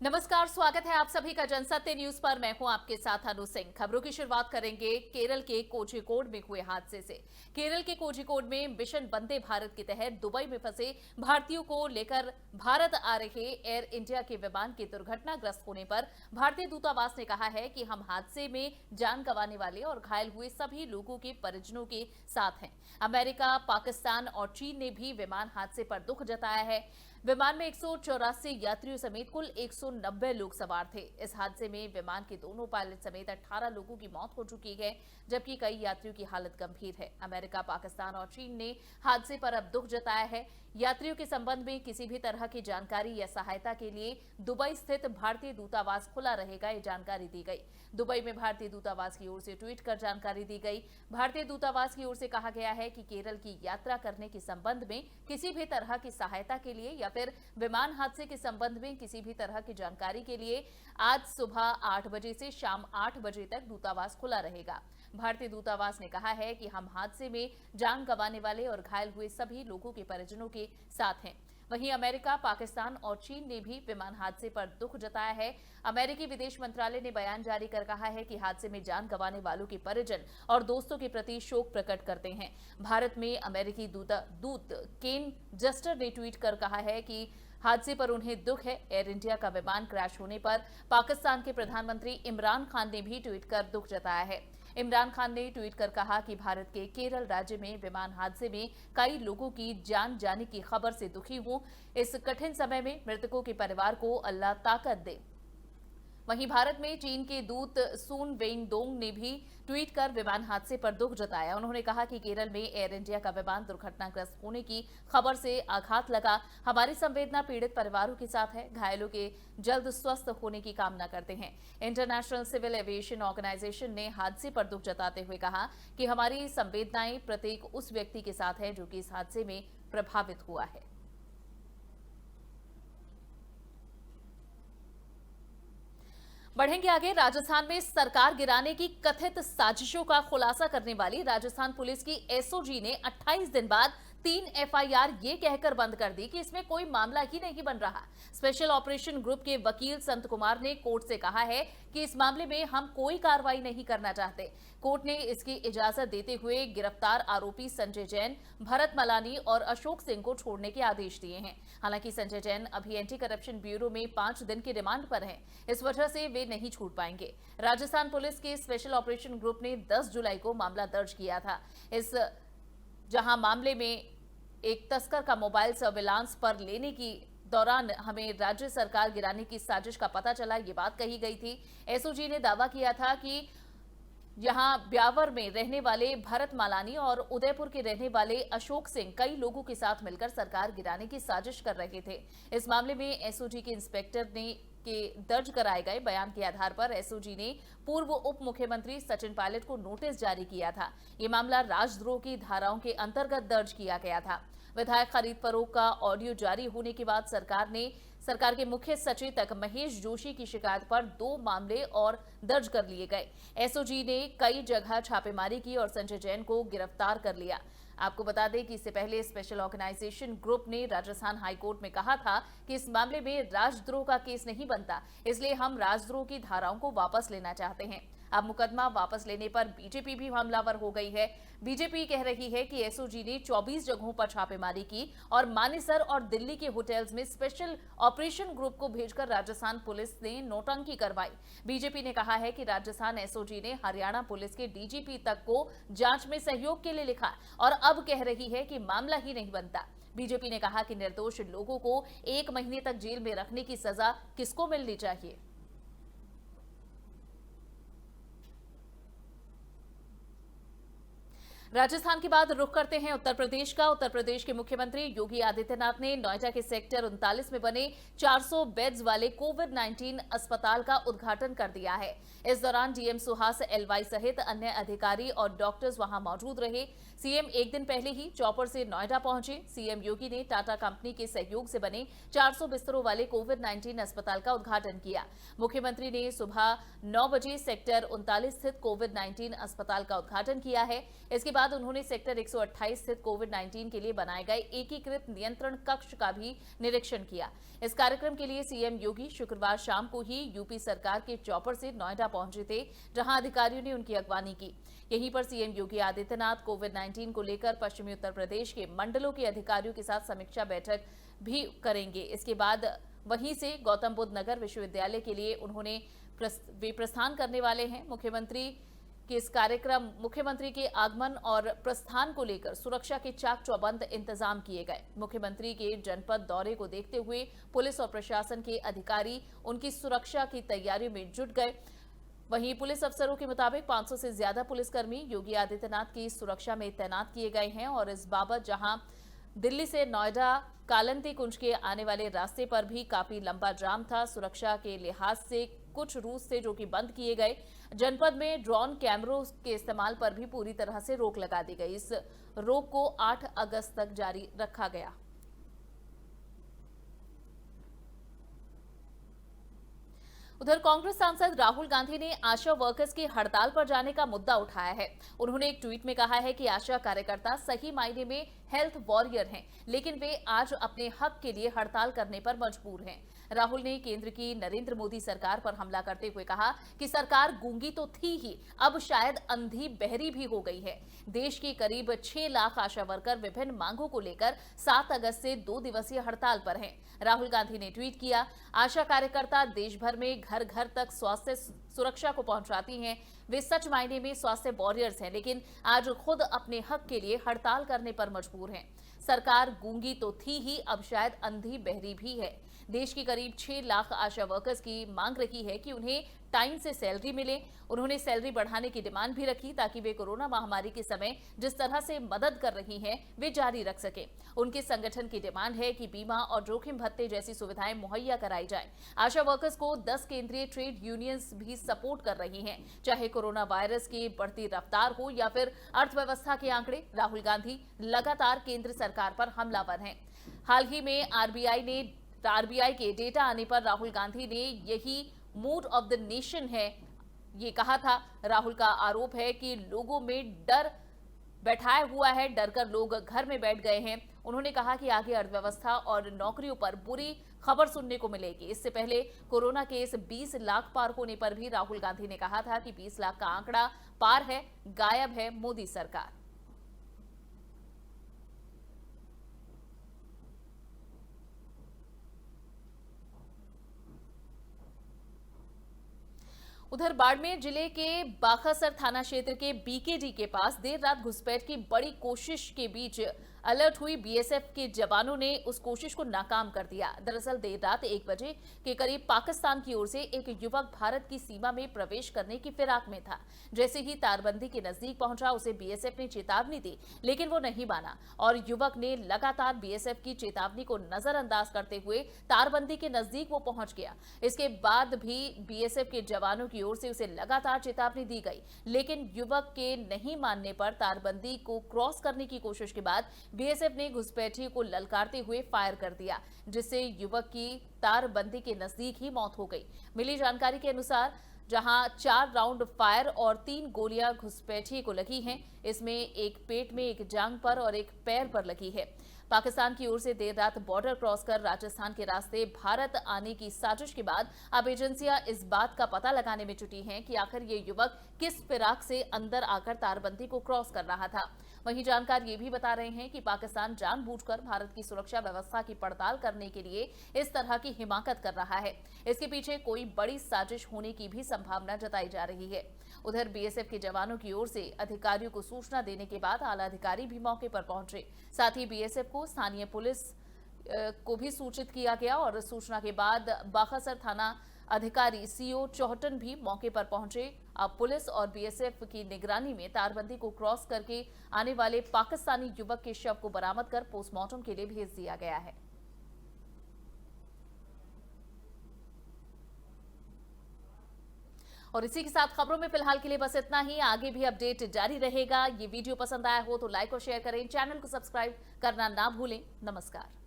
नमस्कार, स्वागत है आप सभी का जनसत्य न्यूज पर। मैं हूं आपके साथ अनु सिंह। खबरों की शुरुआत करेंगे केरल के कोझिकोड में हुए हादसे से। केरल के कोझिकोड में मिशन वंदे भारत के तहत दुबई में फंसे भारतीयों को लेकर भारत आ रहे एयर इंडिया के विमान के दुर्घटनाग्रस्त होने पर भारतीय दूतावास ने कहा है कि हम हादसे में जान गंवाने वाले और घायल हुए सभी लोगों के परिजनों के साथ हैं। अमेरिका, पाकिस्तान और चीन ने भी विमान हादसे पर दुख जताया है। विमान में 184 यात्रियों समेत कुल 190 लोग सवार थे। इस हादसे में विमान के दोनों पायलट समेत 18 लोगों की मौत हो चुकी है, जबकि कई यात्रियों की हालत गंभीर है। अमेरिका, पाकिस्तान और चीन ने हादसे पर अब दुख जताया है। यात्रियों के संबंध में किसी भी तरह की जानकारी या सहायता के लिए दुबई स्थित भारतीय दूतावास खुला रहेगा, ये जानकारी दी गई। दुबई में भारतीय दूतावास की ओर से ट्वीट कर जानकारी दी गई। भारतीय दूतावास की ओर से कहा गया है कि केरल की यात्रा करने के संबंध में किसी भी तरह की सहायता के लिए या फिर विमान हादसे के संबंध में किसी भी तरह की जानकारी के लिए आज सुबह 8 बजे से शाम 8 बजे तक दूतावास खुला रहेगा। भारतीय दूतावास ने कहा है कि हम हादसे में जान गंवाने वाले और घायल हुए सभी लोगों के परिजनों के साथ हैं। वहीं अमेरिका, पाकिस्तान और चीन ने भी विमान हादसे पर दुख जताया है। अमेरिकी विदेश मंत्रालय ने बयान जारी कर कहा है कि हादसे में जान गंवाने वालों के परिजन और दोस्तों के प्रति शोक प्रकट करते हैं। भारत में अमेरिकी दूत केन जस्टर ने ट्वीट कर कहा है कि हादसे पर उन्हें दुख है। एयर इंडिया का विमान क्रैश होने पर पाकिस्तान के प्रधानमंत्री इमरान खान ने भी ट्वीट कर दुख जताया है। इमरान खान ने ट्वीट कर कहा कि भारत के केरल राज्य में विमान हादसे में कई लोगों की जान जाने की खबर से दुखी हूं। इस कठिन समय में मृतकों के परिवार को अल्लाह ताकत दे। वहीं भारत में चीन के दूत सुन वेइंगडोंग ने भी ट्वीट कर विमान हादसे पर दुख जताया। उन्होंने कहा कि केरल में एयर इंडिया का विमान दुर्घटनाग्रस्त होने की खबर से आघात लगा। हमारी संवेदना पीड़ित परिवारों के साथ है। घायलों के जल्द स्वस्थ होने की कामना करते हैं। इंटरनेशनल सिविल एविएशन ऑर्गेनाइजेशन ने हादसे पर दुख जताते हुए कहा कि हमारी संवेदनाएं प्रत्येक उस व्यक्ति के साथ है जो कि इस हादसे में प्रभावित हुआ है। बढ़ेंगे आगे। राजस्थान में सरकार गिराने की कथित साजिशों का खुलासा करने वाली राजस्थान पुलिस की एसओजी ने 28 दिन बाद 3 एफआईआर ये कहकर बंद कर दी कि इसमें कोई मामला ही नहीं बन रहा। स्पेशल ऑपरेशन ग्रुप के वकील संत कुमार ने कोर्ट से कहा है कि इस मामले में हम कोई कार्रवाई नहीं करना चाहते। कोर्ट ने इसकी इजाजत देते हुए गिरफ्तार आरोपी संजय जैन, भरत मलानी और अशोक सिंह को छोड़ने के आदेश दिए हैं। हालांकि संजय जैन अभी एंटी करप्शन ब्यूरो में 5 दिन की रिमांड पर हैं। इस वजह से वे नहीं छूट पाएंगे। राजस्थान पुलिस के स्पेशल ऑपरेशन ग्रुप ने 10 जुलाई को मामला दर्ज किया था। जहां मामले में एक तस्कर का मोबाइल सर्विलांस पर लेने की दौरान हमें राज्य सरकार गिराने की साजिश का पता चला, ये बात कही गई थी। एसओजी ने दावा किया था कि यहां ब्यावर में रहने वाले भरत मालानी और उदयपुर के रहने वाले अशोक सिंह कई लोगों के साथ मिलकर सरकार गिराने की साजिश कर रहे थे। इस मामले में एसओजी के इंस्पेक्टर ने के दर्ज कराए गए बयान के आधार पर एसओजी ने पूर्व उप मुख्यमंत्री सचिन पायलट को नोटिस जारी किया था। ये मामला राजद्रोह की धाराओं के अंतर्गत दर्ज किया गया था। विधायक खरीद फरोख्त का ऑडियो जारी होने के बाद सरकार के मुख्य सचेतक महेश जोशी की शिकायत पर 2 मामले और दर्ज कर लिए गए। एसओजी ने कई जगह छापेमारी की और संजय जैन को गिरफ्तार कर लिया। आपको बता दें कि इससे पहले स्पेशल ऑर्गेनाइजेशन ग्रुप ने राजस्थान हाईकोर्ट में कहा था कि इस मामले में राजद्रोह का केस नहीं बनता, इसलिए हम राजद्रोह की धाराओं को वापस लेना चाहते हैं। अब मुकदमा वापस लेने पर बीजेपी भी हमलावर हो गई है। बीजेपी कह रही है कि एसओजी ने 24 जगहों पर छापेमारी की और मानेसर और दिल्ली के होटल्स में स्पेशल ऑपरेशन ग्रुप को भेजकर राजस्थान पुलिस ने नौटंकी करवाई। बीजेपी ने कहा है कि राजस्थान एसओजी ने हरियाणा पुलिस के डीजीपी तक को जांच में सहयोग के लिए लिखा और अब कह रही है कि मामला ही नहीं बनता। बीजेपी ने कहा कि निर्दोष लोगों को 1 महीने तक जेल में रखने की सजा किसको मिलनी चाहिए। राजस्थान के बाद रुख करते हैं उत्तर प्रदेश का। उत्तर प्रदेश के मुख्यमंत्री योगी आदित्यनाथ ने नोएडा के सेक्टर 39 में बने 400 बेड्स वाले कोविड-19 अस्पताल का उद्घाटन कर दिया है। इस दौरान डीएम सुहास एलवाई सहित अन्य अधिकारी और डॉक्टर्स वहां मौजूद रहे। सीएम एक दिन पहले ही चॉपर से नोएडा पहुंचे। सीएम योगी ने टाटा कंपनी के सहयोग से बने 400 बिस्तरों वाले कोविड-19 अस्पताल का उद्घाटन किया। मुख्यमंत्री ने सुबह 9 बजे सेक्टर 39 स्थित कोविड-19 अस्पताल का उद्घाटन किया है। इसके बाद उन्होंने सेक्टर 128 स्थित कोविड-19 के लिए बनाए गए एकीकृत नियंत्रण कक्ष का भी निरीक्षण किया। इस कार्यक्रम के लिए सीएम योगी शुक्रवार शाम को ही यूपी सरकार के चॉपर से नोएडा पहुंचे थे, जहां अधिकारियों ने उनकी अगवानी की। यहीं पर सीएम योगी आदित्यनाथ कोविड-19 को लेकर पश्चिमी उत्तर प्रदेश के मंडलों के अधिकारियों के साथ समीक्षा बैठक भी करेंगे। इसके बाद वहीं से गौतम बुद्ध नगर विश्वविद्यालय के लिए वे प्रस्थान करने वाले हैं। मुख्यमंत्री के आगमन और प्रस्थान को लेकर सुरक्षा के चाक चौबंद इंतजाम किए गए। मुख्यमंत्री के जनपद दौरे को देखते हुए पुलिस और प्रशासन के अधिकारी उनकी सुरक्षा की तैयारियों में जुट गए। वहीं पुलिस अफसरों के मुताबिक 500 से ज्यादा पुलिसकर्मी योगी आदित्यनाथ की सुरक्षा में तैनात किए गए हैं और इस बाबत जहां दिल्ली से नोएडा कालंती कुंज के आने वाले रास्ते पर भी काफी लंबा जाम था। सुरक्षा के लिहाज से कुछ रूट से जो कि बंद किए गए। जनपद में ड्रोन कैमरों के इस्तेमाल पर भी पूरी तरह से रोक लगा दी गई। इस रोक को 8 अगस्त तक जारी रखा गया। उधर कांग्रेस सांसद राहुल गांधी ने आशा वर्कर्स की हड़ताल पर जाने का मुद्दा उठाया है। उन्होंने एक ट्वीट में कहा है कि आशा कार्यकर्ता सही मायने में हेल्थ वॉरियर हैं, लेकिन वे आज अपने हक के लिए हड़ताल करने पर मजबूर हैं। राहुल ने केंद्र की नरेंद्र मोदी सरकार पर हमला करते हुए कहा कि सरकार गूंगी तो थी ही, अब शायद अंधी बहरी भी हो गई है। देश की करीब 6 लाख आशा वर्कर विभिन्न मांगों को लेकर 7 अगस्त से 2 दिवसीय हड़ताल पर हैं। राहुल गांधी ने ट्वीट किया, आशा कार्यकर्ता देश भर में घर घर तक स्वास्थ्य सुरक्षा को पहुंचाती हैं। वे सच मायने में स्वास्थ्य वॉरियर्स हैं, लेकिन आज खुद अपने हक के लिए हड़ताल करने पर मजबूर हैं। सरकार गूंगी तो थी ही, अब शायद अंधी बहरी भी है। देश की करीब 6 लाख आशा वर्कर्स की मांग रही है कि उन्हें टाइम से सैलरी मिले। उन्होंने सैलरी बढ़ाने की डिमांड भी रखी ताकि वे कोरोना महामारी के समय जिस तरह से मदद कर रही हैं वे जारी रख सके। उनके संगठन की डिमांड है कि बीमा और जोखिम भत्ते जैसी सुविधाएं मुहैया कराई जाए। आशा वर्कर्स को 10 केंद्रीय ट्रेड यूनियंस भी सपोर्ट कर रही हैं, चाहे कोरोना वायरस की बढ़ती रफ्तार हो या फिर अर्थव्यवस्था के आंकड़े। राहुल गांधी लगातार केंद्र सरकार पर हमलावर हैं। हाल ही में आरबीआई के डेटा आने पर राहुल गांधी ने यही मूड ऑफ द नेशन है ये कहा था। राहुल का आरोप है कि लोगों में डर बैठाया हुआ है, डर कर लोग घर में बैठ गए हैं। उन्होंने कहा कि आगे अर्थव्यवस्था और नौकरियों पर बुरी खबर सुनने को मिलेगी। इससे पहले कोरोना केस 20 लाख पार होने पर भी राहुल गांधी ने कहा था कि 20 लाख का आंकड़ा पार है, गायब है मोदी सरकार। उधर बाड़मेर जिले के बाखासर थाना क्षेत्र के बीकेडी के पास देर रात घुसपैठ की बड़ी कोशिश के बीच अलर्ट हुई बीएसएफ के जवानों ने उस कोशिश को नाकाम कर दिया। दरअसल देर रात 1 बजे के करीब पाकिस्तान की ओर से एक युवक भारत की सीमा में प्रवेश करने की फिराक में था। जैसे ही तारबंदी के नजदीक पहुंचा उसे बीएसएफ ने चेतावनी दी, लेकिन वो नहीं माना और युवक ने लगातार बीएसएफ की चेतावनी को नजरअंदाज करते हुए तारबंदी के नजदीक वो पहुंच गया। इसके बाद भी बीएसएफ के जवानों की ओर से उसे लगातार चेतावनी दी गई, लेकिन युवक के नहीं मानने पर तारबंदी को क्रॉस करने की कोशिश के बाद बीएसएफ ने घुसपैठी को ललकारते हुए फायर कर दिया, जिससे युवक की तारबंदी के नजदीक ही मौत हो गई। मिली जानकारी के अनुसार जहां 4 राउंड फायर और 3 गोलियां घुसपैठी को लगी हैं, इसमें एक पेट में, एक जांघ पर और एक पैर पर लगी है। पाकिस्तान की ओर से देर रात बॉर्डर क्रॉस कर राजस्थान के रास्ते भारत आने की साजिश के बाद अब एजेंसियां इस बात का पता लगाने में जुटी हैं कि आखिर ये युवक किस फिराक से अंदर आकर तारबंदी को क्रॉस कर रहा था। वहीं जानकार ये भी बता रहे हैं कि पाकिस्तान जानबूझकर भारत की सुरक्षा व्यवस्था की पड़ताल करने के लिए इस तरह की हिमाकत कर रहा है। इसके पीछे कोई बड़ी साजिश होने की भी संभावना जताई जा रही है। उधर बीएसएफ के जवानों की ओर से अधिकारियों को सूचना देने के बाद आला अधिकारी भी मौके पर पहुंचे। साथ ही बीएसएफ को स्थानीय पुलिस को भी सूचित किया गया और सूचना के बाद बाखासर थाना अधिकारी सीओ चौहटन भी मौके पर पहुंचे। अब पुलिस और बीएसएफ की निगरानी में तारबंदी को क्रॉस करके आने वाले पाकिस्तानी युवक के शव को बरामद कर पोस्टमार्टम के लिए भेज दिया गया है। और इसी के साथ खबरों में फिलहाल के लिए बस इतना ही। आगे भी अपडेट जारी रहेगा। ये वीडियो पसंद आया हो तो लाइक और शेयर करें, चैनल को सब्सक्राइब करना ना भूलें। नमस्कार।